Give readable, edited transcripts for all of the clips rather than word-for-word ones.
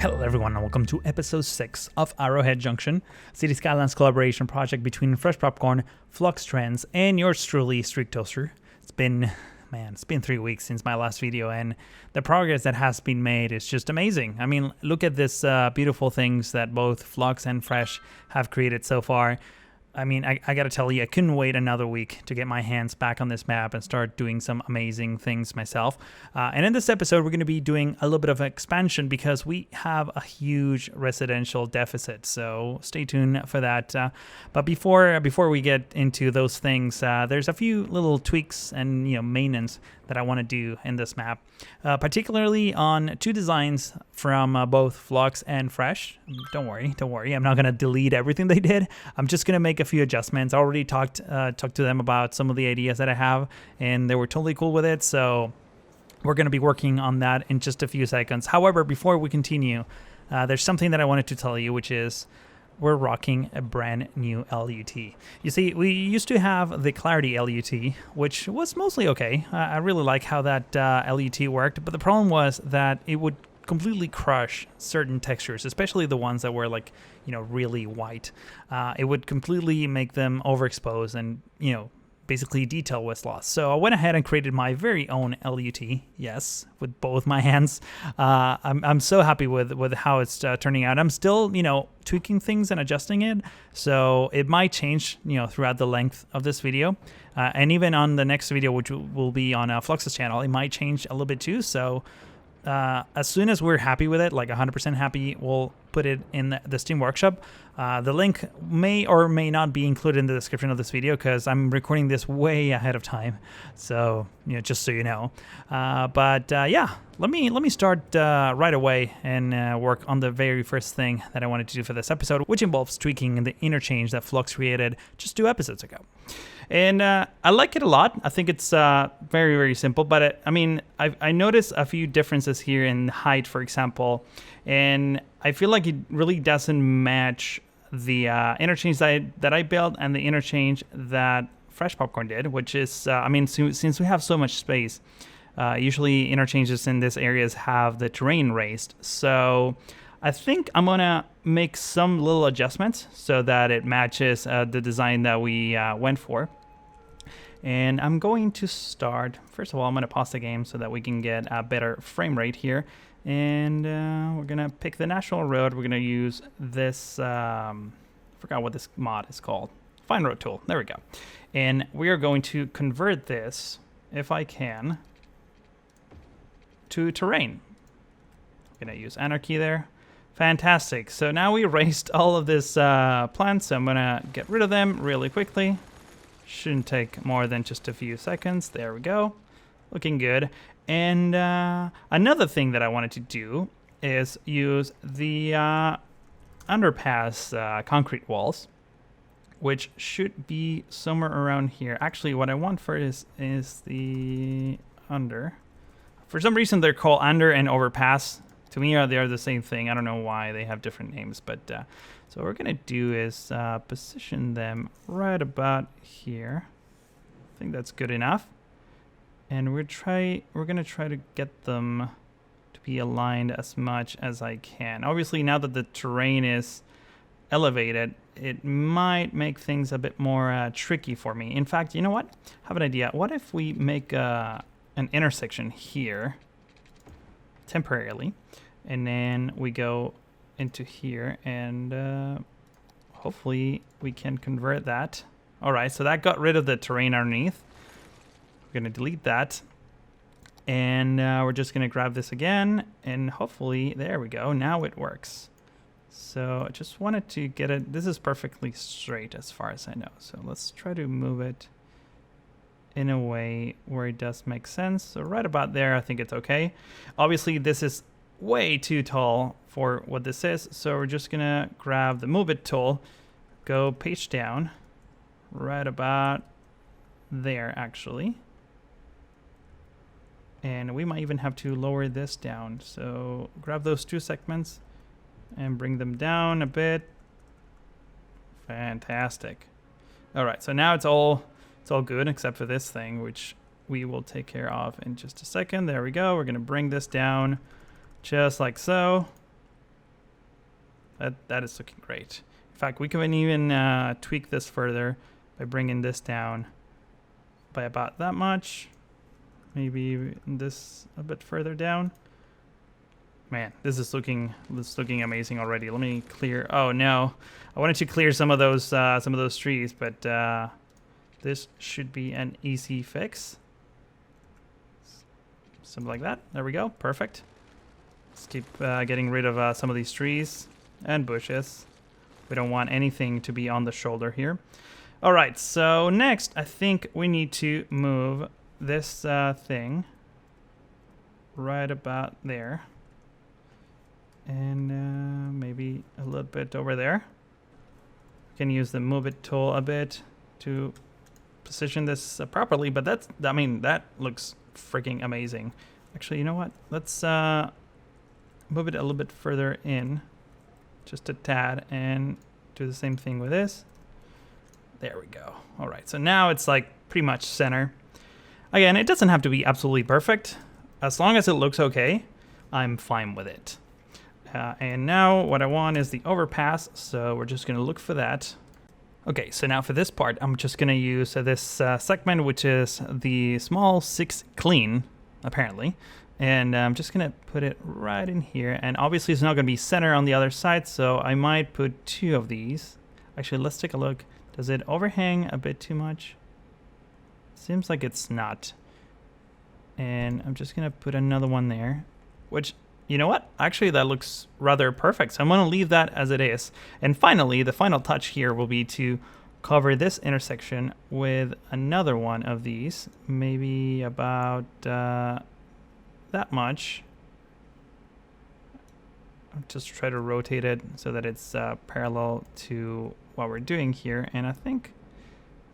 Hello everyone and welcome to episode 6 of Arrowhead Junction, City Skylines collaboration project between Fresh Popcorn, Flux Trends, and yours truly, Streak Toaster. It's been 3 weeks since my last video, and the progress that has been made is just amazing. I mean, look at this beautiful things that both Flux and Fresh have created so far. I mean, I gotta tell you, I couldn't wait another week to get my hands back on this map and start doing some amazing things myself. And in this episode, we're going to be doing a little bit of expansion because we have a huge residential deficit. So stay tuned for that. But before we get into those things, there's a few little tweaks and maintenance that I want to do in this map, particularly on two designs from both Flux and Fresh. Don't worry, I'm not going to delete everything they did. I'm just going to make a few adjustments. I already talked to them about some of the ideas that I have, and they were totally cool with it. So we're going to be working on that in just a few seconds. However, before we continue, there's something that I wanted to tell you, which is we're rocking a brand new LUT. You see, we used to have the Clarity LUT, which was mostly okay. I really like how that LUT worked, but the problem was that it would completely crush certain textures, especially the ones that were like, really white. It would completely make them overexposed and, basically detail was lost. So I went ahead and created my very own LUT, yes, with both my hands. I'm so happy with how it's turning out. I'm still, tweaking things and adjusting it. So it might change, throughout the length of this video. And even on the next video, which will be on Flux's channel, it might change a little bit too. So as soon as we're happy with it, like 100% happy, we'll put it in the Steam Workshop. The link may or may not be included in the description of this video because I'm recording this way ahead of time. So, just so you know. Yeah, let me start right away and work on the very first thing that I wanted to do for this episode, which involves tweaking the interchange that Flux created just 2 episodes ago. And I like it a lot. I think it's very, very simple. But I noticed a few differences here in height, for example. And I feel like it really doesn't match the interchange that I built and the interchange that Fresh Popcorn did, which is, since we have so much space, usually interchanges in these areas have the terrain raised. So I think I'm going to make some little adjustments so that it matches the design that we went for. And I'm going to start, first of all, I'm going to pause the game so that we can get a better frame rate here. And we're going to pick the national road. We're going to use this, forgot what this mod is called. Fine Road Tool. There we go. And we are going to convert this, if I can, to terrain. I'm going to use Anarchy there. Fantastic. So now we erased all of this plants, so I'm going to get rid of them really quickly. Shouldn't take more than just a few seconds. There we go. Looking good. And another thing that I wanted to do is use the underpass concrete walls, which should be somewhere around here. Actually, what I want first is the under. For some reason, they're called under and overpass. To me, they're the same thing. I don't know why they have different names, but so what we're gonna do is position them right about here. I think that's good enough, and we're gonna try to get them to be aligned as much as I can. Obviously, now that the terrain is elevated, it might make things a bit more tricky for me. In fact, you know what? I have an idea. What if we make an intersection here temporarily, and then we go into here, and hopefully we can convert that. All right, so that got rid of the terrain underneath. We're going to delete that, and we're just going to grab this again, and hopefully, there we go. Now it works. So I just wanted to get it. This is perfectly straight as far as I know. So let's try to move it in a way where it does make sense. So right about there, I think it's okay. Obviously, this is way too tall for what this is. So we're just gonna grab the Move It tool, go page down, right about there, actually. And we might even have to lower this down. So grab those 2 segments and bring them down a bit. Fantastic. All right, so now it's all good except for this thing, which we will take care of in just a second. There we go. We're going to bring this down just like so. That is looking great. In fact, we can even tweak this further by bringing this down by about that much. Maybe this a bit further down. Man, this is looking amazing already. Let me clear. Oh no, I wanted to clear some of those trees, but this should be an easy fix. Something like that. There we go. Perfect. Let's keep getting rid of some of these trees and bushes. We don't want anything to be on the shoulder here. All right, so next I think we need to move this thing right about there. And maybe a little bit over there. We can use the move it tool a bit to position this properly, but that looks freaking amazing. Actually, you know what? Let's move it a little bit further in, just a tad, and do the same thing with this. There we go. All right, so now it's like pretty much center. Again, it doesn't have to be absolutely perfect. As long as it looks okay, I'm fine with it. And now what I want is the overpass, so we're just going to look for that. Okay, so now for this part, I'm just going to use this segment, which is the small 6 clean, apparently. And I'm just going to put it right in here. And obviously it's not going to be center on the other side, so I might put 2 of these. Actually, let's take a look. Does it overhang a bit too much? Seems like it's not. And I'm just going to put another one there, which... You know what? Actually, that looks rather perfect. So I'm going to leave that as it is. And finally, the final touch here will be to cover this intersection with another one of these. Maybe about that much. I'll just try to rotate it so that it's parallel to what we're doing here. And I think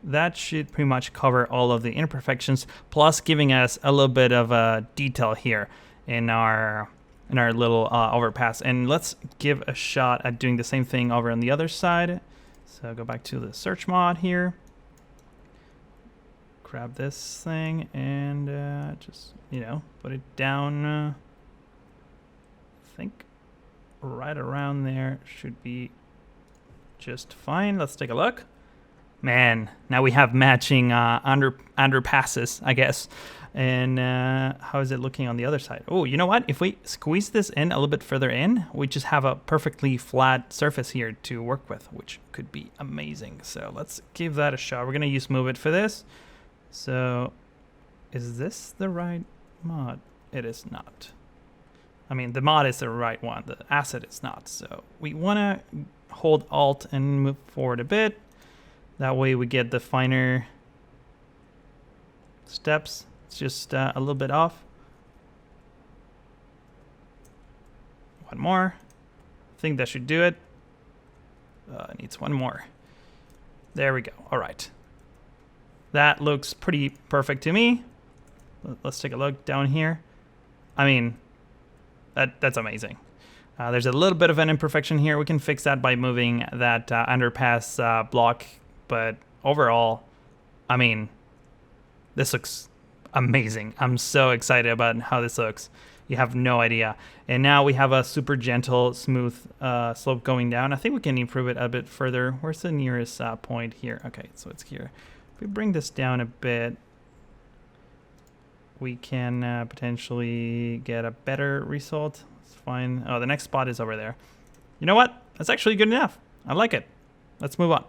that should pretty much cover all of the imperfections, plus giving us a little bit of a detail here in our little overpass. And let's give a shot at doing the same thing over on the other side. So go back to the search mod here. Grab this thing and just, put it down. I think right around there should be just fine. Let's take a look. Man, now we have matching underpasses, I guess. And how is it looking on the other side? Oh, you know what? If we squeeze this in a little bit further in, we just have a perfectly flat surface here to work with, which could be amazing. So let's give that a shot. We're going to use Move It for this. So is this the right mod? It is not. I mean, the mod is the right one. The asset is not. So we want to hold Alt and move forward a bit. That way we get the finer steps. It's just a little bit off. One more. I think that should do it. It needs one more. There we go. All right. That looks pretty perfect to me. Let's take a look down here. I mean, that's amazing. There's a little bit of an imperfection here. We can fix that by moving that underpass block. But overall, I mean, this looks amazing. I'm so excited about how this looks. You have no idea. And now we have a super gentle, smooth slope going down. I think we can improve it a bit further. Where's the nearest point here? Okay, so it's here. If we bring this down a bit, we can potentially get a better result. It's fine. Oh, the next spot is over there. You know what? That's actually good enough. I like it. Let's move on.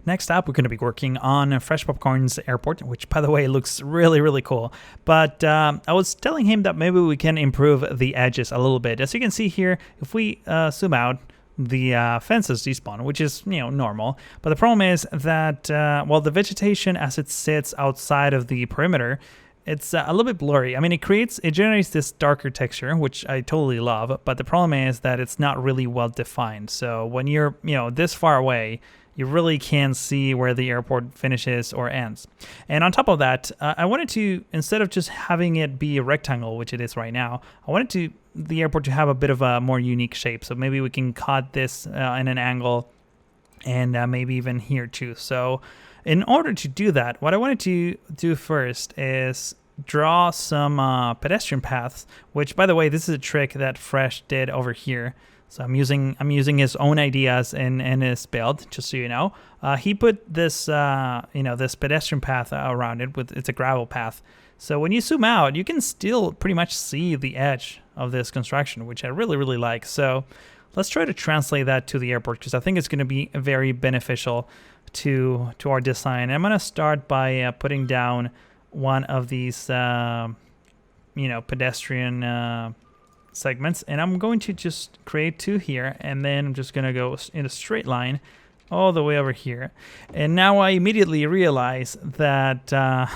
Next up, we're going to be working on Fresh Popcorn's airport, which, by the way, looks really, really cool. But I was telling him that maybe we can improve the edges a little bit. As you can see here, if we zoom out, the fences despawn, which is, normal. But the problem is that, the vegetation as it sits outside of the perimeter, it's a little bit blurry. I mean, it generates this darker texture, which I totally love. But the problem is that it's not really well defined. So when you're, this far away, you really can't see where the airport finishes or ends. And on top of that, I wanted to, instead of just having it be a rectangle, which it is right now, I wanted the airport to have a bit of a more unique shape. So maybe we can cut this in an angle and maybe even here too. So in order to do that, what I wanted to do first is draw some pedestrian paths, which, by the way, this is a trick that Fresh did over here. So I'm using his own ideas in his build, just so you know. He put this this pedestrian path around it. It's a gravel path. So when you zoom out, you can still pretty much see the edge of this construction, which I really, really like. So let's try to translate that to the airport, because I think it's going to be very beneficial to our design. I'm going to start by putting down one of these pedestrian segments, and I'm going to just create 2 here, and then I'm just going to go in a straight line all the way over here. And now I immediately realize that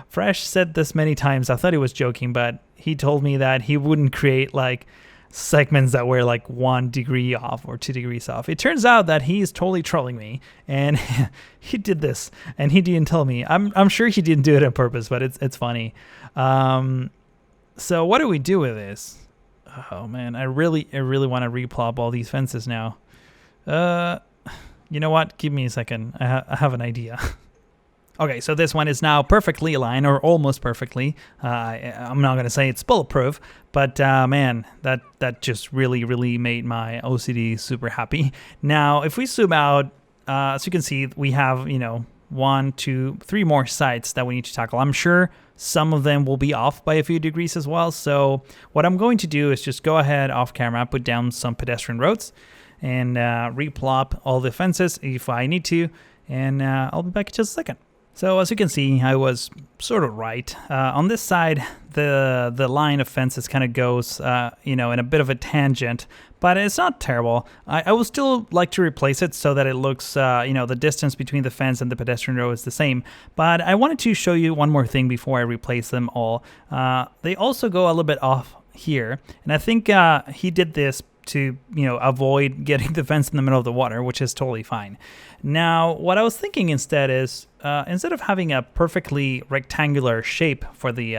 Fresh said this many times. I thought he was joking, but he told me that he wouldn't create like segments that were like 1 degree off or 2 degrees off. It turns out that he's totally trolling me, and he did this, and he didn't tell me. I'm sure he didn't do it on purpose, but it's funny. So what do we do with this? Oh man, I really want to replop all these fences now. You know what? Give me a second. I have an idea. Okay, so this one is now perfectly aligned, or almost perfectly. I'm not going to say it's bulletproof, but man, that just really made my OCD super happy. Now, if we zoom out, as you can see, we have, 1, 2, 3 more sites that we need to tackle. I'm sure some of them will be off by a few degrees as well. So what I'm going to do is just go ahead off camera, put down some pedestrian roads, and replop all the fences if I need to, and I'll be back in just a second. So as you can see, I was sort of right. On this side, the line of fences kind of goes, in a bit of a tangent, but it's not terrible. I would still like to replace it so that it looks, the distance between the fence and the pedestrian road is the same. But I wanted to show you one more thing before I replace them all. They also go a little bit off here, and I think he did this to avoid getting the fence in the middle of the water, which is totally fine. Now, what I was thinking instead is instead of having a perfectly rectangular shape for the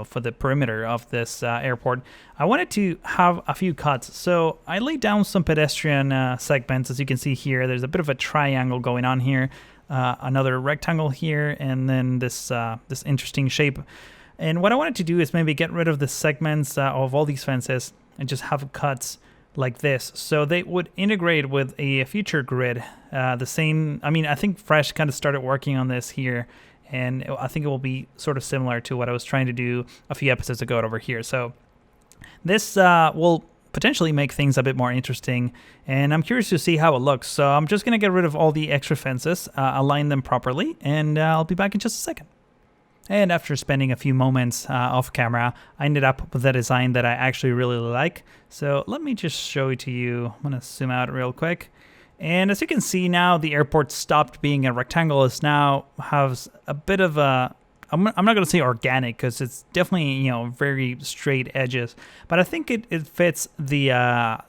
for the perimeter of this airport, I wanted to have a few cuts. So I laid down some pedestrian segments. As you can see here, there's a bit of a triangle going on here, another rectangle here, and then this interesting shape. And what I wanted to do is maybe get rid of the segments of all these fences and just have cuts like this, so they would integrate with a future grid. The same, I think Fresh kind of started working on this here, and I think it will be sort of similar to what I was trying to do a few episodes ago over here. So this will potentially make things a bit more interesting, and I'm curious to see how it looks. So I'm just going to get rid of all the extra fences, align them properly, and I'll be back in just a second. And after spending a few moments off camera, I ended up with a design that I actually really like. So let me just show it to you. I'm going to zoom out real quick. And as you can see now, the airport stopped being a rectangle. It now has a bit of a, I'm not going to say organic, because it's definitely, very straight edges. But I think it fits the,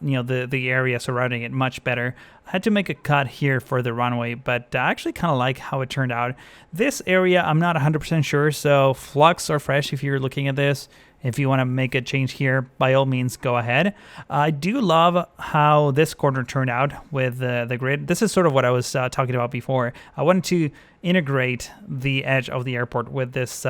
the area surrounding it much better. I had to make a cut here for the runway, but I actually kind of like how it turned out. This area, I'm not 100% sure, so Flux or Fresh, if you're looking at this, if you want to make a change here, by all means, go ahead. I do love how this corner turned out with the grid. This is sort of what I was talking about before. I wanted to integrate the edge of the airport with this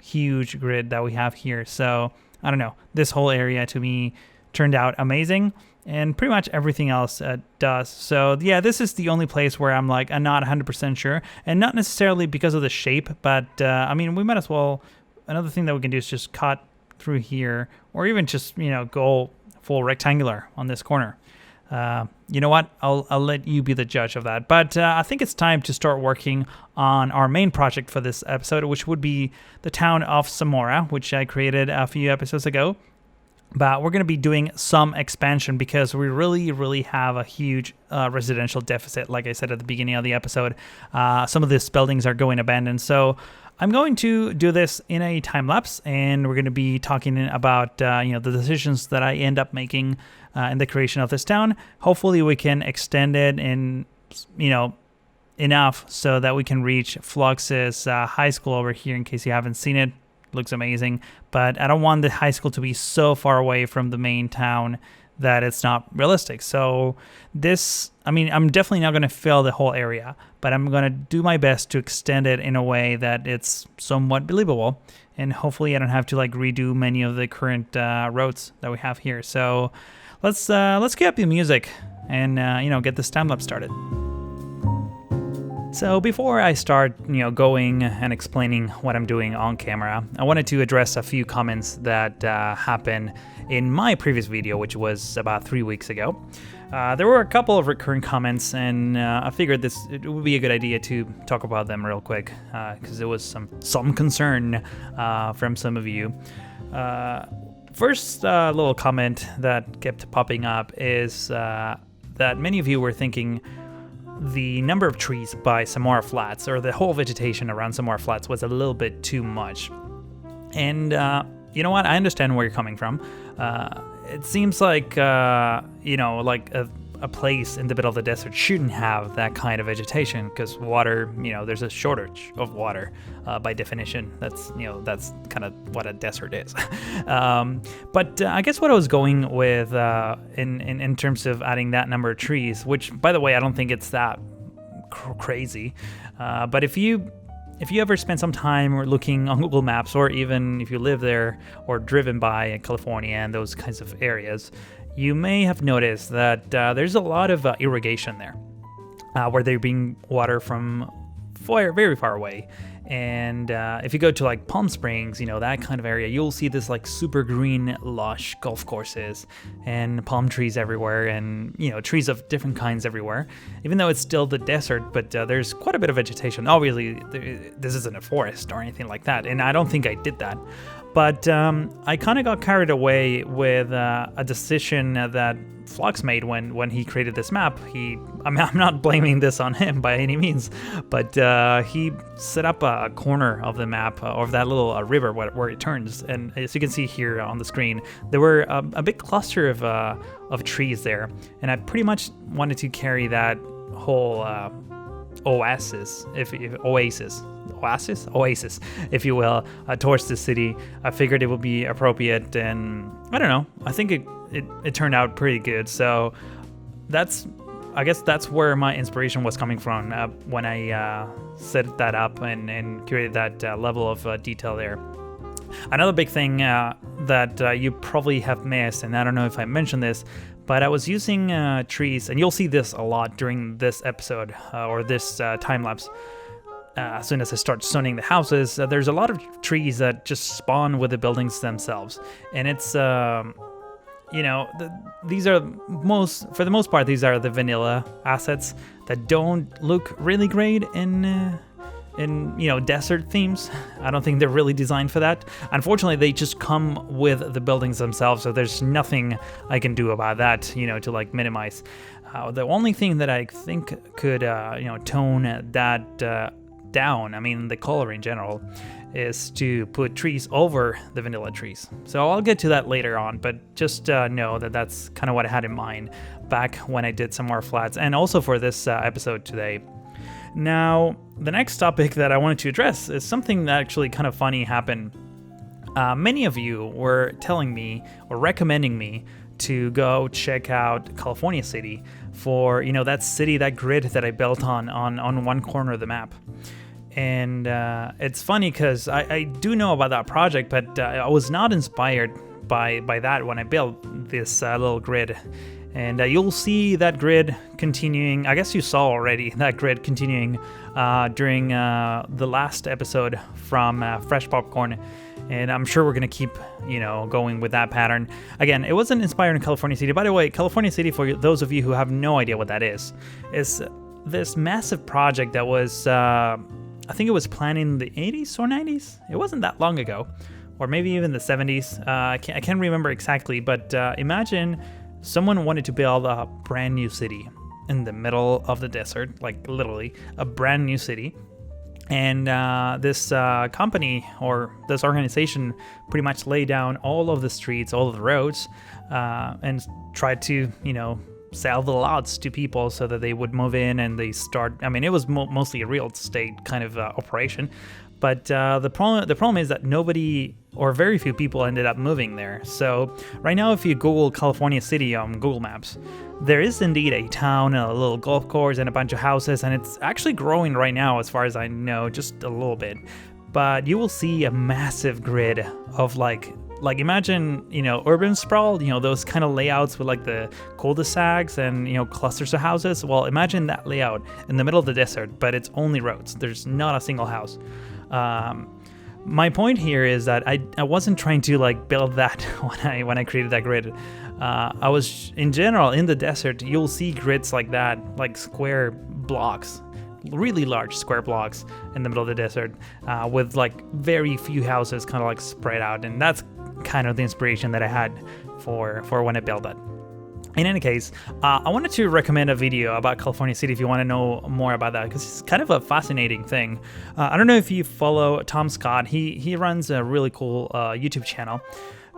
huge grid that we have here. So, I don't know, this whole area to me turned out amazing. And pretty much everything else does. So yeah, this is the only place where I'm like, I'm not 100% sure. And not necessarily because of the shape, but we might as well, another thing that we can do is just cut through here, or even just, go full rectangular on this corner. You know what? I'll let you be the judge of that. But I think it's time to start working on our main project for this episode, which would be the town of Samora, which I created a few episodes ago. But we're going to be doing some expansion because we really have a huge residential deficit. Like I said at the beginning of the episode, some of these buildings are going abandoned. So I'm going to do this in a time lapse, and we're going to be talking about the decisions that I end up making in the creation of this town. Hopefully we can extend it in enough so that we can reach Flux's high school over here. In case you haven't seen it, looks amazing, but I don't want the high school to be so far away from the main town that it's not realistic. So this, I'm definitely not going to fill the whole area, but I'm going to do my best to extend it in a way that it's somewhat believable, and hopefully I don't have to redo many of the current roads that we have here. So let's cue up the music and get this time lapse started. So before I start, going and explaining what I'm doing on camera, I wanted to address a few comments that happened in my previous video, which was about 3 weeks ago. There were a couple of recurring comments, and I figured it would be a good idea to talk about them real quick, because there was some concern from some of you. First little comment that kept popping up is that many of you were thinking the number of trees by Samora Flats, or the whole vegetation around Samora Flats, was a little bit too much. And you know what? I understand where you're coming from. It seems like, a place in the middle of the desert shouldn't have that kind of vegetation, because water, there's a shortage of water by definition. That's kind of what a desert is. But I guess what I was going with in terms of adding that number of trees, which, by the way, I don't think it's that crazy. But if you ever spend some time looking on Google Maps, or even if you live there or driven by California and those kinds of areas, you may have noticed that there's a lot of irrigation there, where they're being water from very far away. And if you go to like Palm Springs, that kind of area, you'll see this like super green, lush golf courses and palm trees everywhere, and trees of different kinds everywhere. Even though it's still the desert, but there's quite a bit of vegetation. Obviously, this isn't a forest or anything like that, and I don't think I did that. But I kind of got carried away with a decision that Flux made when he created this map. I'm not blaming this on him by any means, but he set up a corner of the map, of that little river where it turns. And as you can see here on the screen, there were a big cluster of trees there. And I pretty much wanted to carry that whole oasis, if you will, towards the city. I figured it would be appropriate, and I don't know, I think it turned out pretty good. So I guess that's where my inspiration was coming from when I set that up and created that level of detail there. Another big thing that you probably have missed, and I don't know if I mentioned this, but I was using trees, and you'll see this a lot during this episode or this time lapse. As soon as I start zoning the houses, there's a lot of trees that just spawn with the buildings themselves, and it's these are for the most part, these are the vanilla assets that don't look really great in desert themes. I don't think they're really designed for that. Unfortunately, they just come with the buildings themselves, so there's nothing I can do about that, to like minimize. The only thing that I think could tone that down, I mean the color in general, is to put trees over the vanilla trees. So I'll get to that later on, but just know that that's kind of what I had in mind back when I did Samora Flats, and also for this episode today. Now, the next topic that I wanted to address is something that actually kind of funny happened. Many of you were telling me or recommending me to go check out California City for, that grid that I built on one corner of the map. And it's funny because I do know about that project, but I was not inspired by that when I built this little grid. And you'll see that grid continuing. I guess you saw already that grid continuing during the last episode from Fresh Popcorn. And I'm sure we're going to keep, going with that pattern. Again, it wasn't inspired in California City. By the way, California City, for those of you who have no idea what that is this massive project that was, I think it was planned in the 80s or 90s. It wasn't that long ago. Or maybe even the 70s. I can't remember exactly. But imagine someone wanted to build a brand new city in the middle of the desert, like literally a brand new city. And this company or this organization pretty much laid down all of the streets, all of the roads, and tried to, sell the lots to people so that they would move in and they start. I mean, it was mostly a real estate kind of operation. But the problem is that nobody or very few people ended up moving there. So right now, if you Google California City on Google Maps, there is indeed a town and a little golf course and a bunch of houses, and it's actually growing right now, as far as I know, just a little bit. But you will see a massive grid of like like imagine, urban sprawl, those kind of layouts with like the cul-de-sacs and, clusters of houses. Well, imagine that layout in the middle of the desert, but it's only roads. There's not a single house. My point here is that I wasn't trying to like build that when I created that grid. I was, in general, in the desert, you'll see grids like that, like square blocks, really large square blocks in the middle of the desert, with like very few houses kind of like spread out. And that's kind of the inspiration that I had for when I built that. In any case, I wanted to recommend a video about California City if you want to know more about that, because it's kind of a fascinating thing. I don't know if you follow Tom Scott. He runs a really cool YouTube channel.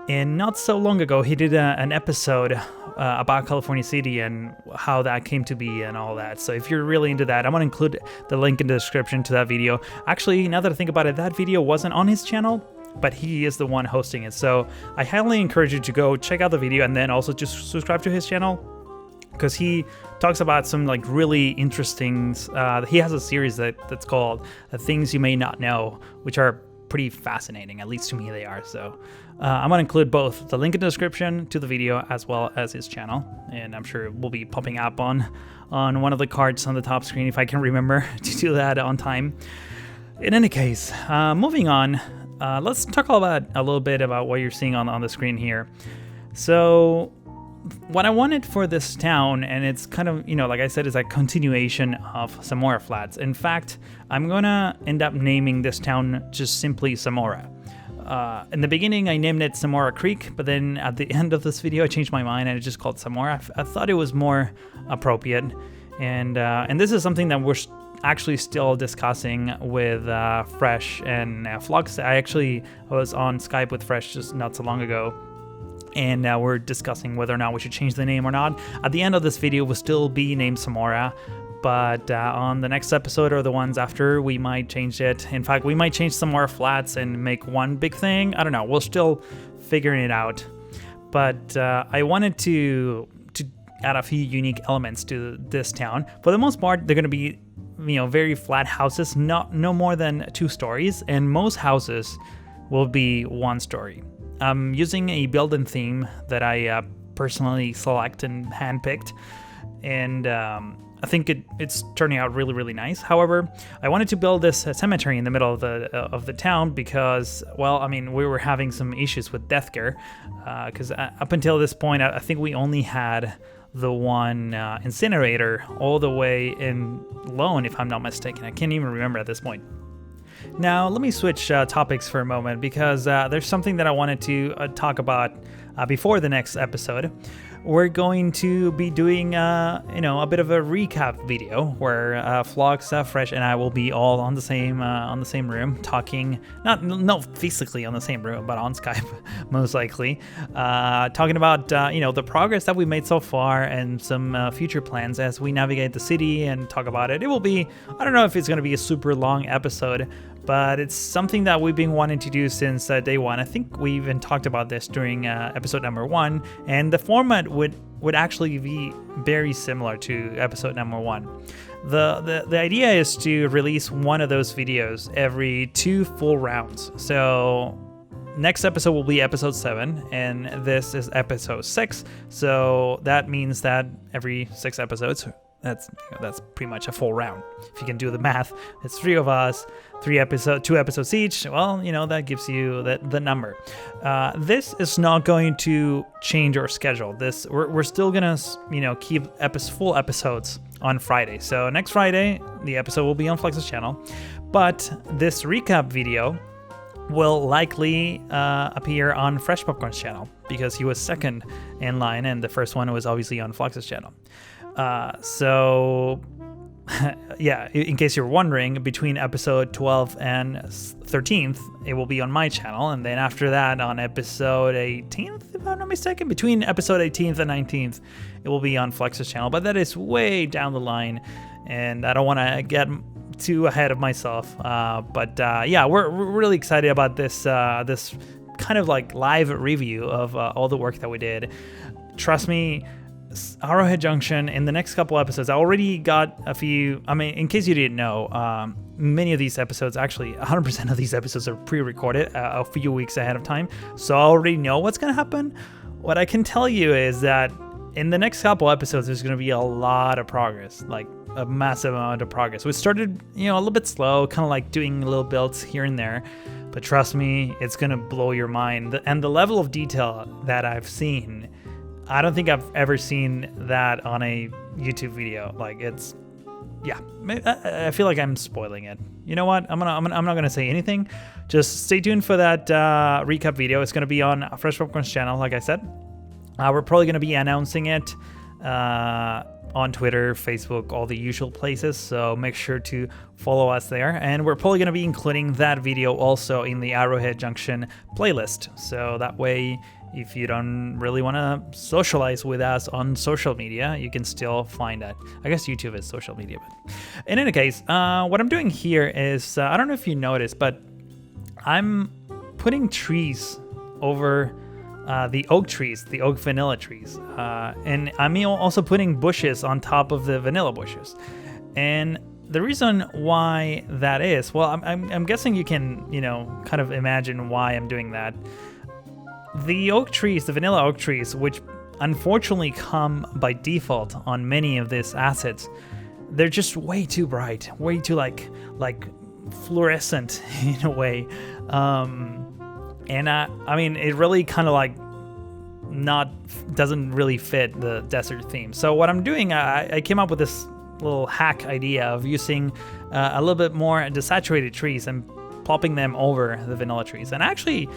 And not so long ago, he did an episode about California City and how that came to be and all that. So if you're really into that, I'm going to include the link in the description to that video. Actually, now that I think about it, that video wasn't on his channel, but he is the one hosting it. So I highly encourage you to go check out the video and then also just subscribe to his channel, because he talks about some like really interesting, he has a series that's called Things You May Not Know, which are pretty fascinating, at least to me they are. So I'm going to include both the link in the description to the video as well as his channel, and I'm sure it will be popping up on one of the cards on the top screen if I can remember to do that on time. In any case, moving on, let's talk a little bit about what you're seeing on the screen here. So what I wanted for this town, and it's kind of, like I said, is a continuation of Samora Flats. In fact, I'm gonna end up naming this town just simply Samora. In the beginning, I named it Samora Creek, but then at the end of this video, I changed my mind and I just called Samora. I thought it was more appropriate, and this is something that we're actually still discussing with Fresh and Flux. I was on Skype with Fresh just not so long ago, and we're discussing whether or not we should change the name or not. At the end of this video, will still be named Samora, but on the next episode or the ones after, we might change it. In fact, we might change Samora Flats and make one big thing. I don't know. We're still figuring it out. But I wanted to add a few unique elements to this town. For the most part, they're going to be, very flat houses, no more than 2 stories, and most houses will be 1 story. I'm using a build-in theme that I personally select and handpicked, and I think it's turning out really, really nice. However, I wanted to build this cemetery in the middle of the town because, we were having some issues with death care, because up until this point, I think we only had the one incinerator all the way in Lone, if I'm not mistaken. I can't even remember at this point. Now, let me switch topics for a moment, because there's something that I wanted to talk about before the next episode. We're going to be doing, a bit of a recap video where Flux, Fresh, and I will be all on the same room, talking, not physically on the same room, but on Skype, most likely, talking about, the progress that we made so far and some future plans as we navigate the city and talk about it. It will be, I don't know if it's going to be a super long episode, but it's something that we've been wanting to do since day one. I think we even talked about this during episode number 1, and the format would actually be very similar to episode number 1. The idea is to release one of those videos every 2 full rounds. So next episode will be episode 7, and this is episode 6. So that means that every 6 episodes, that's pretty much a full round. If you can do the math, it's 3 of us, 2 episodes each. Well, that gives you the number. This is not going to change our schedule. We're still gonna, keep full episodes on Friday. So next Friday, the episode will be on Flux's channel, but this recap video will likely appear on Fresh Popcorn's channel, because he was second in line, and the first one was obviously on Flux's channel. So yeah, in case you're wondering, between episode 12 and 13th, it will be on my channel. And then after that, on episode 18th, if I'm not mistaken, between episode 18th and 19th, it will be on Flex's channel. But that is way down the line, and I don't want to get too ahead of myself. Yeah, we're really excited about this kind of like live review of all the work that we did. Trust me, Arrowhead Junction in the next couple episodes. I already got a few. I mean, in case you didn't know, many of these episodes, actually 100% of these episodes are pre-recorded a few weeks ahead of time. So I already know what's going to happen. What I can tell you is that in the next couple episodes, there's going to be a lot of progress, like a massive amount of progress. We started, a little bit slow, kind of like doing little builds here and there. But trust me, it's going to blow your mind. And the level of detail that I've seen, I don't think I've ever seen that on a YouTube video. Like I feel like I'm spoiling it. You know what? I'm not gonna say anything. Just stay tuned for that recap video. It's gonna be on Fresh Popcorn's channel, like I said. We're probably gonna be announcing it on Twitter, Facebook, all the usual places. So make sure to follow us there. And we're probably gonna be including that video also in the Arrowhead Junction playlist. So that way, if you don't really want to socialize with us on social media, you can still find that. I guess YouTube is social media, but in any case, what I'm doing here is, I don't know if you noticed, but I'm putting trees over the oak trees, the oak vanilla trees. And I'm also putting bushes on top of the vanilla bushes. And the reason why that is, well, I'm guessing you can, kind of imagine why I'm doing that. The oak trees, the vanilla oak trees, which unfortunately come by default on many of these assets, they're just way too bright, way too like fluorescent in a way. And I mean, it really kind of like doesn't really fit the desert theme. So what I'm doing, I came up with this little hack idea of using a little bit more desaturated trees and plopping them over the vanilla trees. And actually,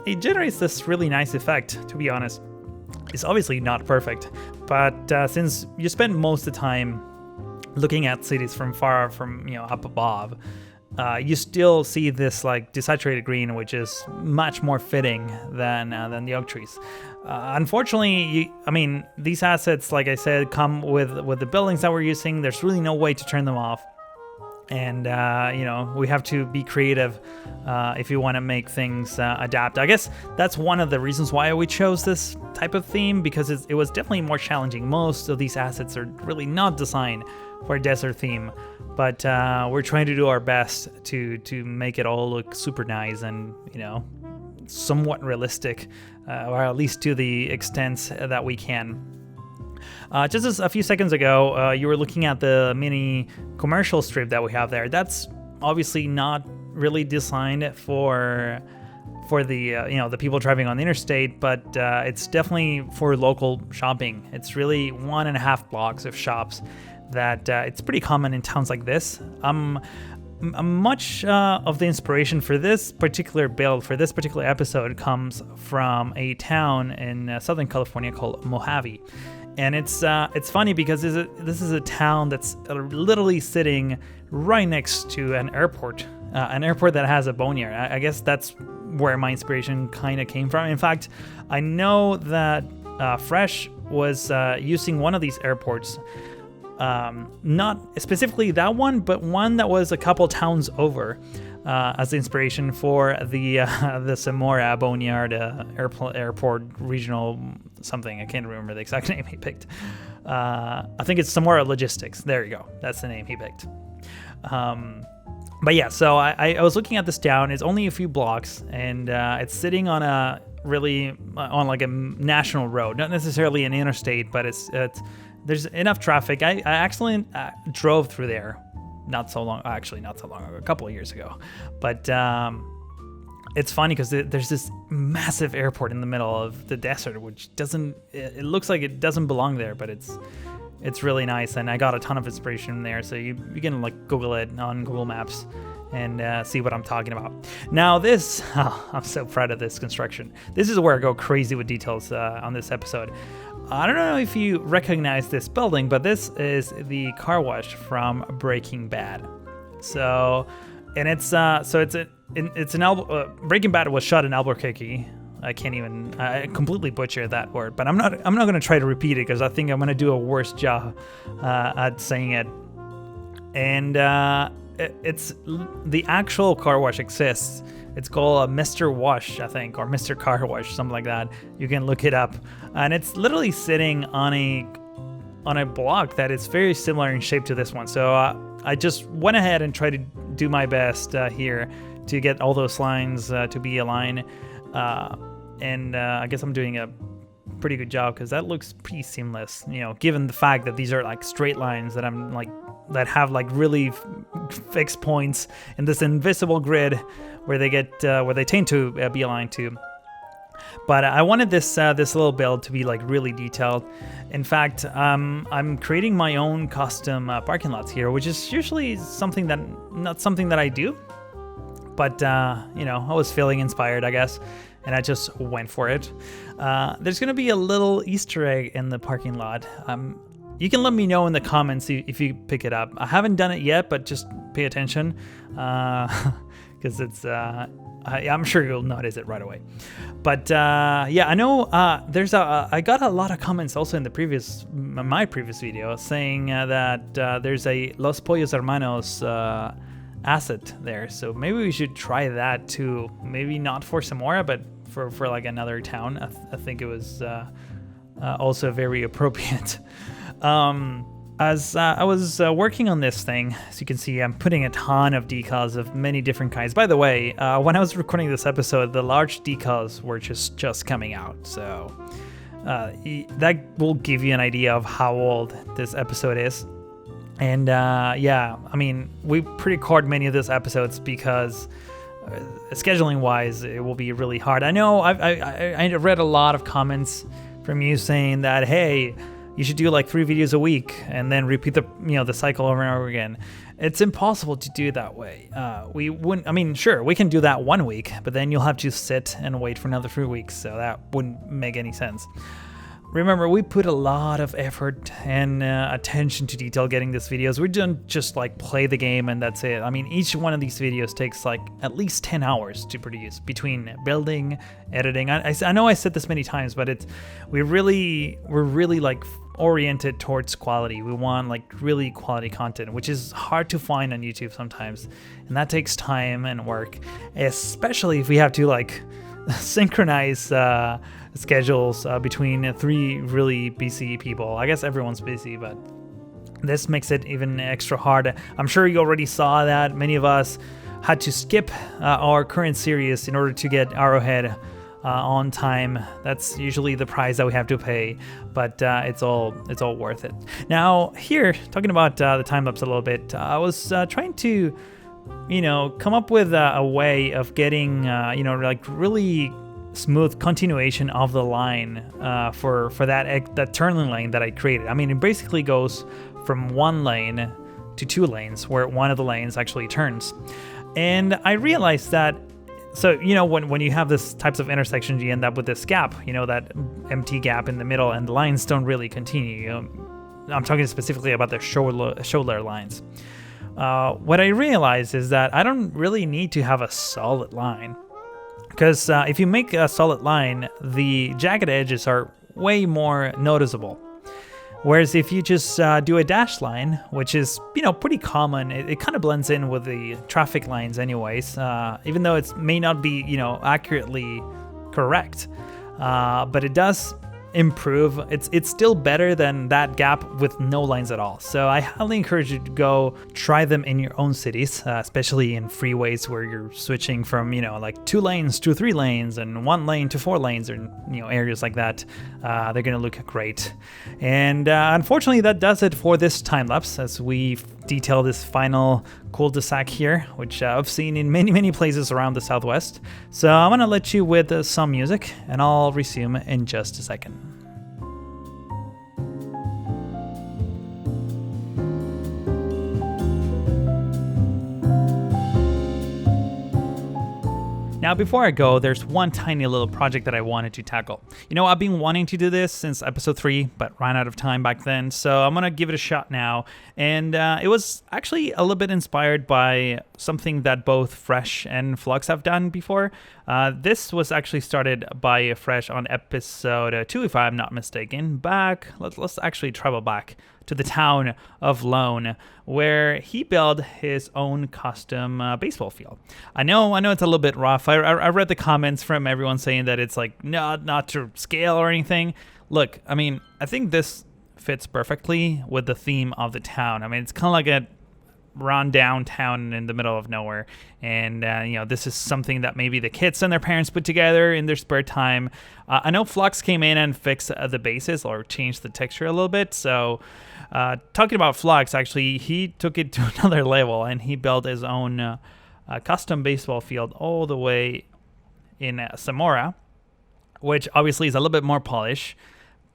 it generates this really nice effect, to be honest. It's obviously not perfect, but since you spend most of the time looking at cities from far from, up above, you still see this like desaturated green, which is much more fitting than the oak trees. Unfortunately, these assets, like I said, come with the buildings that we're using. There's really no way to turn them off. And, we have to be creative if you want to make things adapt. I guess that's one of the reasons why we chose this type of theme, because it was definitely more challenging. Most of these assets are really not designed for a desert theme, but we're trying to do our best to make it all look super nice and, somewhat realistic, or at least to the extent that we can. Just as a few seconds ago, you were looking at the mini commercial strip that we have there. That's obviously not really designed for the the people driving on the interstate, but it's definitely for local shopping. It's really 1.5 blocks of shops that it's pretty common in towns like this. Much of the inspiration for this particular build, for this particular episode, comes from a town in Southern California called Mojave. And it's funny because this is a town that's literally sitting right next to an airport that has a boneyard. I guess that's where my inspiration kind of came from. In fact, I know that Fresh was using one of these airports, not specifically that one, but one that was a couple towns over, as the inspiration for the Samora boneyard airport regional something. I can't remember the exact name he picked. I think it's Samora Logistics. There you go. That's the name he picked. But yeah, so I was looking at this town. It's only a few blocks, and it's sitting on a really on like a national road, not necessarily an interstate, but it's there's enough traffic. I actually drove through there not so long ago, a couple of years ago. But it's funny because there's this massive airport in the middle of the desert, which it looks like it doesn't belong there, but it's really nice. And I got a ton of inspiration there. So you can like Google it on Google Maps and see what I'm talking about. Now I'm so proud of this construction. This is where I go crazy with details on this episode. I don't know if you recognize this building, but this is the car wash from Breaking Bad. Breaking Bad was shot in Albuquerque. I completely butchered that word, but I'm not going to try to repeat it because I think I'm going to do a worse job at saying it. And it's the actual car wash exists. It's called Mr. Wash, I think, or Mr. Car Wash, something like that. You can look it up, and it's literally sitting on a block that is very similar in shape to this one. So I just went ahead and tried to do my best here to get all those lines to be aligned, and I guess I'm doing a pretty good job because that looks pretty seamless, given the fact that these are like straight lines that have like really fixed points in this invisible grid where they tend to be aligned to. But I wanted this little build to be like really detailed. In fact, I'm creating my own custom parking lots here, which is usually not something that I do. But I was feeling inspired, I guess, and I just went for it. There's gonna be a little Easter egg in the parking lot. You can let me know in the comments if you pick it up. I haven't done it yet, but just pay attention, because it's. I'm sure you'll notice it right away. But yeah, I know I got a lot of comments also in my previous video saying that there's a Los Pollos Hermanos asset there. So maybe we should try that too. Maybe not for Samora, but for like another town. I think it was also very appropriate. As I was working on this thing, as you can see, I'm putting a ton of decals of many different kinds. By the way, when I was recording this episode, the large decals were just coming out. So that will give you an idea of how old this episode is. And yeah, I mean, we pre-record many of these episodes because scheduling wise, it will be really hard. I know I read a lot of comments from you saying that, hey, you should do like 3 videos a week and then repeat the cycle over and over again. It's impossible to do it that way. We wouldn't. I mean, sure, we can do that 1 week, but then you'll have to sit and wait for another 3 weeks. So that wouldn't make any sense. Remember, we put a lot of effort and attention to detail getting these videos. We don't just like play the game and that's it. I mean, each one of these videos takes like at least 10 hours to produce between building, editing. I know I said this many times, but we're really like oriented towards quality. We want like really quality content, which is hard to find on YouTube sometimes. And that takes time and work, especially if we have to like synchronize schedules between 3 really busy people. I guess everyone's busy, but this makes it even extra hard. I'm sure you already saw that many of us had to skip our current series in order to get Arrowhead on time. That's usually the price that we have to pay, but it's all worth it. Now here, talking about the time lapse a little bit, I was trying to come up with a way of getting like really smooth continuation of the line for that turning lane that I created. I mean, it basically goes from 1 lane to 2 lanes, where one of the lanes actually turns. And I realized that, so when you have this types of intersections, you end up with this gap, that empty gap in the middle, and the lines don't really continue. I'm talking specifically about the shoulder lines. What I realized is that I don't really need to have a solid line. Because if you make a solid line, the jagged edges are way more noticeable. Whereas if you just do a dashed line, which is pretty common, it kind of blends in with the traffic lines anyways, even though it may not be accurately correct, but it does improve. It's still better than that gap with no lines at all. So I highly encourage you to go try them in your own cities, especially in freeways where you're switching from like 2 lanes to 3 lanes and 1 lane to 4 lanes, or areas like that. They're gonna look great. And unfortunately, that does it for this time lapse as we detail this final cul-de-sac here, which I've seen in many places around the Southwest. So I'm gonna let you with some music, and I'll resume in just a second. Now, before I go, there's one tiny little project that I wanted to tackle. I've been wanting to do this since episode 3, but ran out of time back then, so I'm gonna give it a shot now. And it was actually a little bit inspired by something that both Fresh and Flux have done before. This was actually started by Fresh on episode 2, if I'm not mistaken. Let's actually travel back to the town of Lone, where he built his own custom baseball field. I know it's a little bit rough. I read the comments from everyone saying that it's like not to scale or anything. Look, I mean, I think this fits perfectly with the theme of the town. I mean, it's kind of like a run downtown in the middle of nowhere, and this is something that maybe the kids and their parents put together in their spare time. I know Flux came in and fixed the bases or changed the texture a little bit. So talking about Flux, actually, he took it to another level and he built his own custom baseball field all the way in Samora, which obviously is a little bit more polished.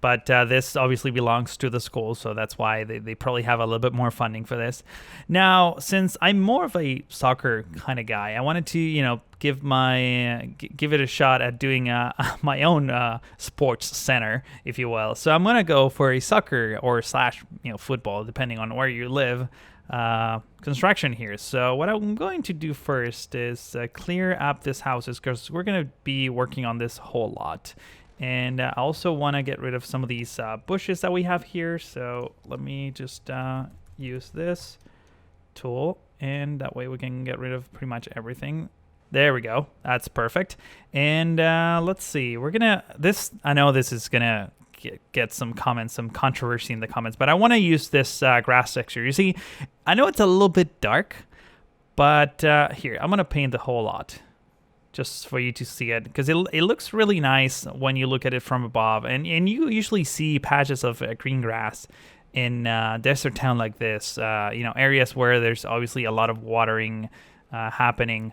But this obviously belongs to the school, so that's why they probably have a little bit more funding for this. Now, since I'm more of a soccer kind of guy, I wanted to, give it a shot at doing my own sports center, if you will. So I'm gonna go for a soccer or / football, depending on where you live, construction here. So what I'm going to do first is clear up this houses, because we're gonna be working on this whole lot. And I also want to get rid of some of these bushes that we have here. So let me just use this tool, and that way we can get rid of pretty much everything. There we go. That's perfect. And let's see. I know this is going to get some comments, some controversy in the comments, but I want to use this grass texture. You see, I know it's a little bit dark, but here, I'm going to paint the whole lot, just for you to see it, because it looks really nice when you look at it from above. And you usually see patches of green grass in desert town like this, areas where there's obviously a lot of watering happening.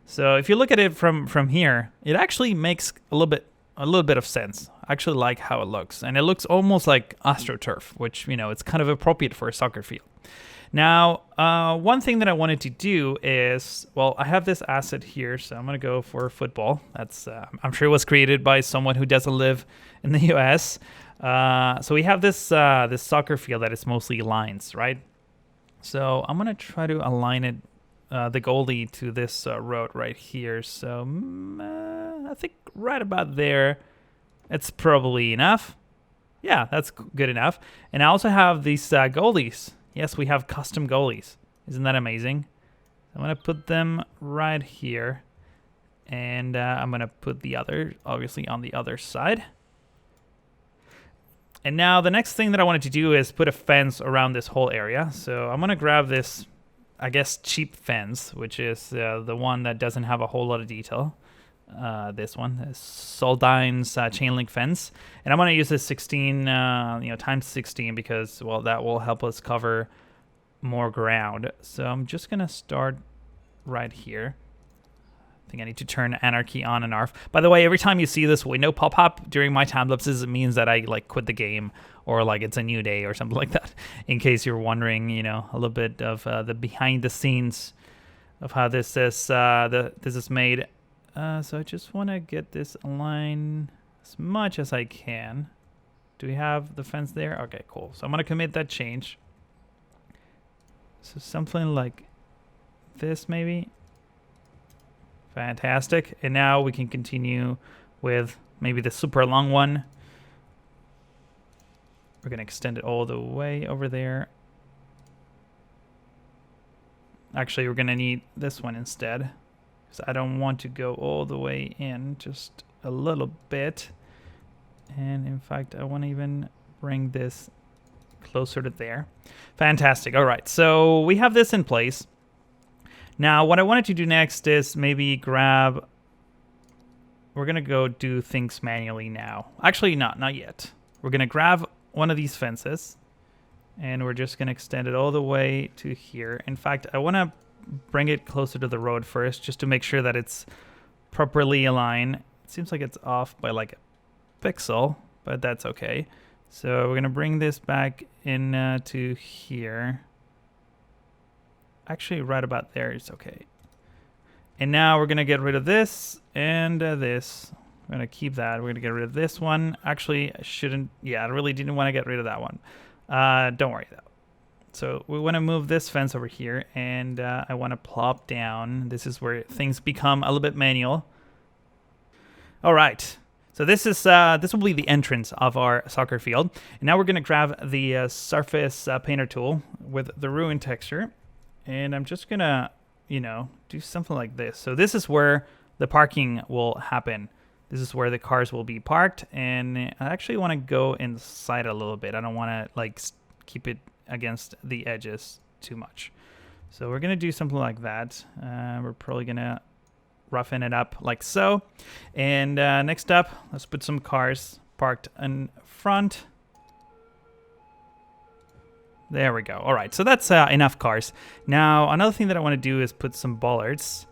So if you look at it from here, it actually makes a little bit of sense. I actually like how it looks, and it looks almost like AstroTurf, which it's kind of appropriate for a soccer field. Now, one thing that I wanted to do is, I have this asset here, so I'm going to go for football. That's, I'm sure it was created by someone who doesn't live in the U.S. So we have this soccer field that is mostly lines, right? So I'm going to try to align it, the goalie, to this road right here. So I think right about there, it's probably enough. Yeah, that's good enough. And I also have these goalies. Yes, we have custom goalies. Isn't that amazing? I'm going to put them right here. And I'm going to put the other, obviously, on the other side. And now the next thing that I wanted to do is put a fence around this whole area. So I'm going to grab this, I guess, cheap fence, which is the one that doesn't have a whole lot of detail. This one, Skylines chain link fence, and I'm going to use this 16 times 16, because that will help us cover more ground. So I'm just going to start right here. I think I need to turn Anarchy on and off. By the way, every time you see this window pop up during my time lapses, it means that I quit the game, or it's a new day or something like that. In case you're wondering, a little bit of the behind the scenes of how this is made. So I just want to get this aligned as much as I can. Do we have the fence there? Okay, cool. So I'm going to commit that change. So something like this, maybe. Fantastic. And now we can continue with maybe the super long one. We're going to extend it all the way over there. Actually, we're going to need this one instead, because I don't want to go all the way in, just a little bit. And in fact, I want to even bring this closer to there. Fantastic. All right, so we have this in place. Now, what I wanted to do next is maybe we're going to go do things manually now. Actually, not yet. We're going to grab one of these fences, and we're just going to extend it all the way to here. In fact, I want to bring it closer to the road first, just to make sure that it's properly aligned. It seems like it's off by a pixel, but that's okay. So we're going to bring this back in to here. Actually, right about there is okay. And now we're going to get rid of this and this. We're going to keep that. We're going to get rid of this one. Actually, I shouldn't. Yeah, I really didn't want to get rid of that one. Don't worry, though. So we want to move this fence over here, and I want to plop down. This is where things become a little bit manual. All right. So this will be the entrance of our soccer field. And now we're going to grab the surface painter tool with the ruined texture. And I'm just going to, do something like this. So this is where the parking will happen. This is where the cars will be parked. And I actually want to go inside a little bit. I don't want to keep it against the edges too much. So we're going to do something like that. We're probably going to roughen it up like so. And next up, let's put some cars parked in front. There we go. All right, so that's enough cars. Now, another thing that I want to do is put some bollards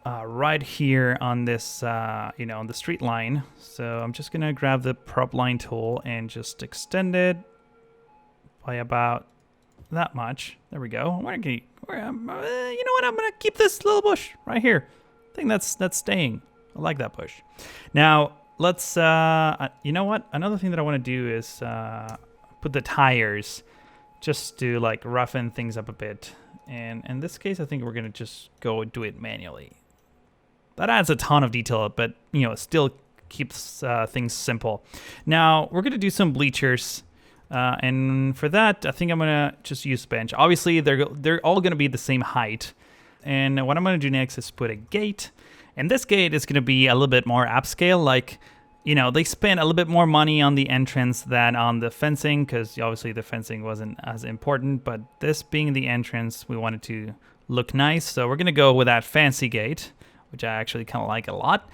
right here on this, on the street line. So I'm just going to grab the prop line tool and just extend it by about that much. There we go. You know what? I'm going to keep this little bush right here. I think that's staying. I like that bush. Now, let's, you know what? Another thing that I want to do is put the tires just to roughen things up a bit. And in this case, I think we're going to just go do it manually. That adds a ton of detail, but, it still keeps things simple. Now, we're going to do some bleachers. And for that, I think I'm going to just use bench. Obviously, they're all going to be the same height. And what I'm going to do next is put a gate. And this gate is going to be a little bit more upscale. They spent a little bit more money on the entrance than on the fencing, because obviously the fencing wasn't as important. But this being the entrance, we wanted to look nice. So we're going to go with that fancy gate, which I actually kind of like a lot.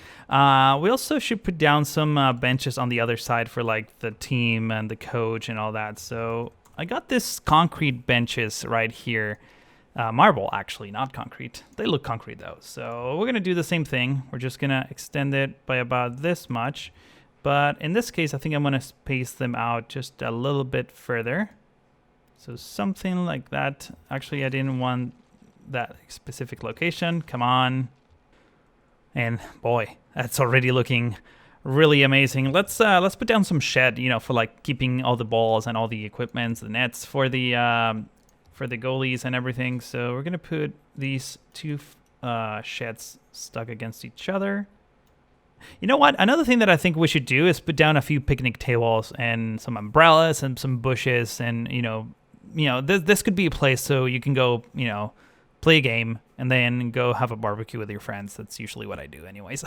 We also should put down some benches on the other side for the team and the coach and all that. So I got this concrete benches right here. Marble, actually, not concrete. They look concrete, though. So we're going to do the same thing. We're just going to extend it by about this much. But in this case, I think I'm going to space them out just a little bit further. So something like that. Actually, I didn't want that specific location. Come on. And boy, that's already looking really amazing. Let's put down some shed, for keeping all the balls and all the equipment, the nets for the goalies and everything. So we're gonna put these two sheds stuck against each other. You know what? Another thing that I think we should do is put down a few picnic tables and some umbrellas and some bushes, and this could be a place so you can go, play a game and then go have a barbecue with your friends. That's usually what I do anyways.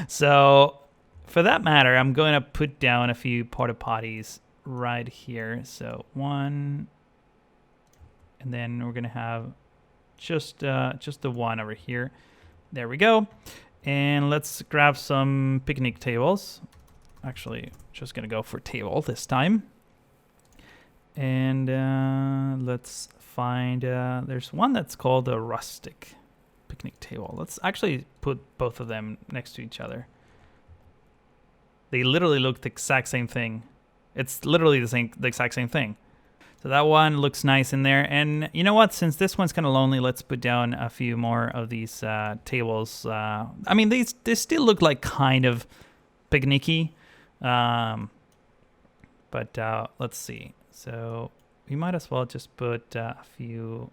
So for that matter, I'm going to put down a few porta potties right here. So one, and then we're going to have just the one over here. There we go. And let's grab some picnic tables. Actually, just going to go for table this time. And let's find, there's one that's called a rustic picnic table. Let's actually put both of them next to each other. They literally look the exact same thing. It's literally the exact same thing. So that one looks nice in there. And you know what? Since this one's kind of lonely, let's put down a few more of these tables. I mean, they still look like kind of picnicky. But let's see. So we might as well just put a few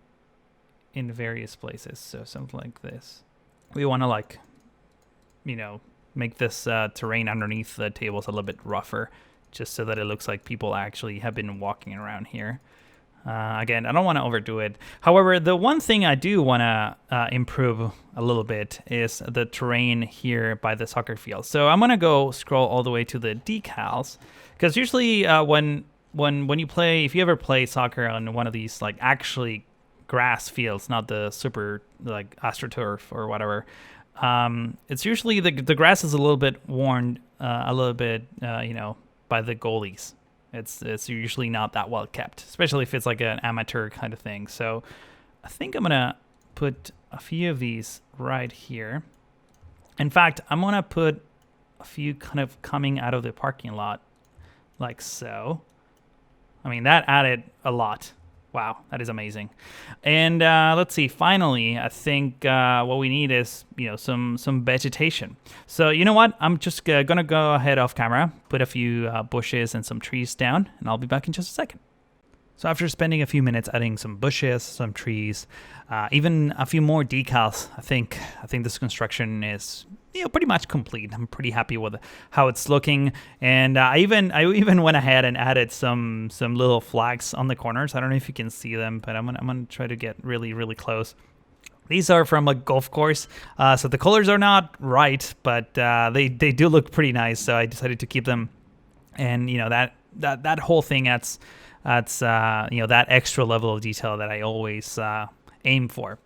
in various places. So something like this. We want to make this terrain underneath the tables a little bit rougher, just so that it looks like people actually have been walking around here. Again, I don't want to overdo it. However, the one thing I do want to improve a little bit is the terrain here by the soccer field. So I'm going to go scroll all the way to the decals, because usually when you play, if you ever play soccer on one of these actually grass fields, not the super AstroTurf or whatever, it's usually the grass is a little bit worn, a little bit by the goalies. It's usually not that well kept, especially if it's an amateur kind of thing. So I think I'm gonna put a few of these right here. In fact, I'm gonna put a few kind of coming out of the parking lot, like so. I mean, that added a lot. Wow, that is amazing. And let's see. Finally, I think what we need is some vegetation. So you know what? I'm just gonna go ahead off camera, put a few bushes and some trees down, and I'll be back in just a second. So after spending a few minutes adding some bushes, some trees, even a few more decals, I think this construction is pretty much complete. I'm pretty happy with how it's looking, and I even went ahead and added some little flags on the corners. I don't know if you can see them, but I'm gonna try to get really close. These are from a golf course, so the colors are not right, but they do look pretty nice. So I decided to keep them, and that whole thing adds that extra level of detail that I always aim for.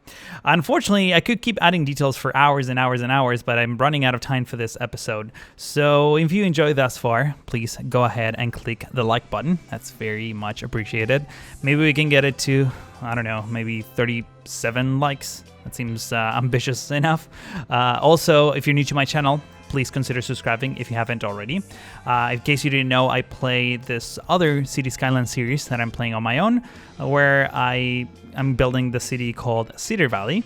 Unfortunately, I could keep adding details for hours and hours and hours, but I'm running out of time for this episode. So if you enjoyed thus far, please go ahead and click the like button. That's very much appreciated. Maybe we can get it to, I don't know, maybe 37 likes. That seems ambitious enough. Also, if you're new to my channel, please consider subscribing if you haven't already. In case you didn't know, I play this other City Skylines series that I'm playing on my own, where I'm building the city called Cedar Valley.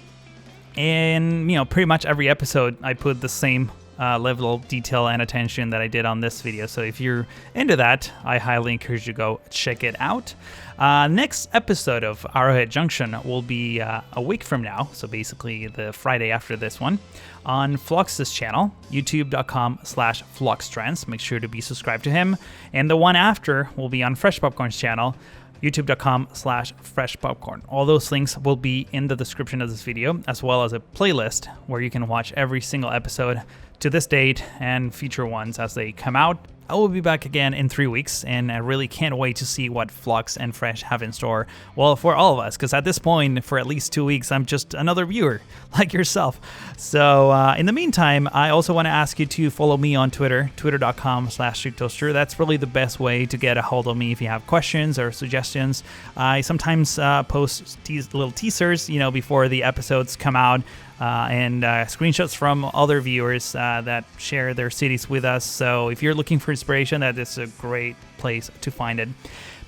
And, pretty much every episode, I put the same level of detail and attention that I did on this video. So if you're into that, I highly encourage you to go check it out. Next episode of Arrowhead Junction will be a week from now, so basically the Friday after this one, on Flux's channel, youtube.com/FluxTrends. Make sure to be subscribed to him. And the one after will be on Fresh Popcorn's channel, youtube.com/freshpopcorn. All those links will be in the description of this video, as well as a playlist where you can watch every single episode to this date and future ones as they come out. I will be back again in 3 weeks, and I really can't wait to see what Flux and Fresh have in store. Well, for all of us, because at this point, for at least 2 weeks, I'm just another viewer like yourself. So in the meantime, I also want to ask you to follow me on Twitter, twitter.com/StreetToaster. That's really the best way to get a hold of me if you have questions or suggestions. I sometimes post these little teasers, before the episodes come out. And screenshots from other viewers that share their cities with us. So if you're looking for inspiration, that is a great place to find it.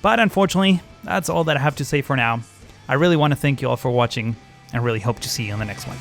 But unfortunately, that's all that I have to say for now. I really want to thank you all for watching, and really hope to see you on the next one.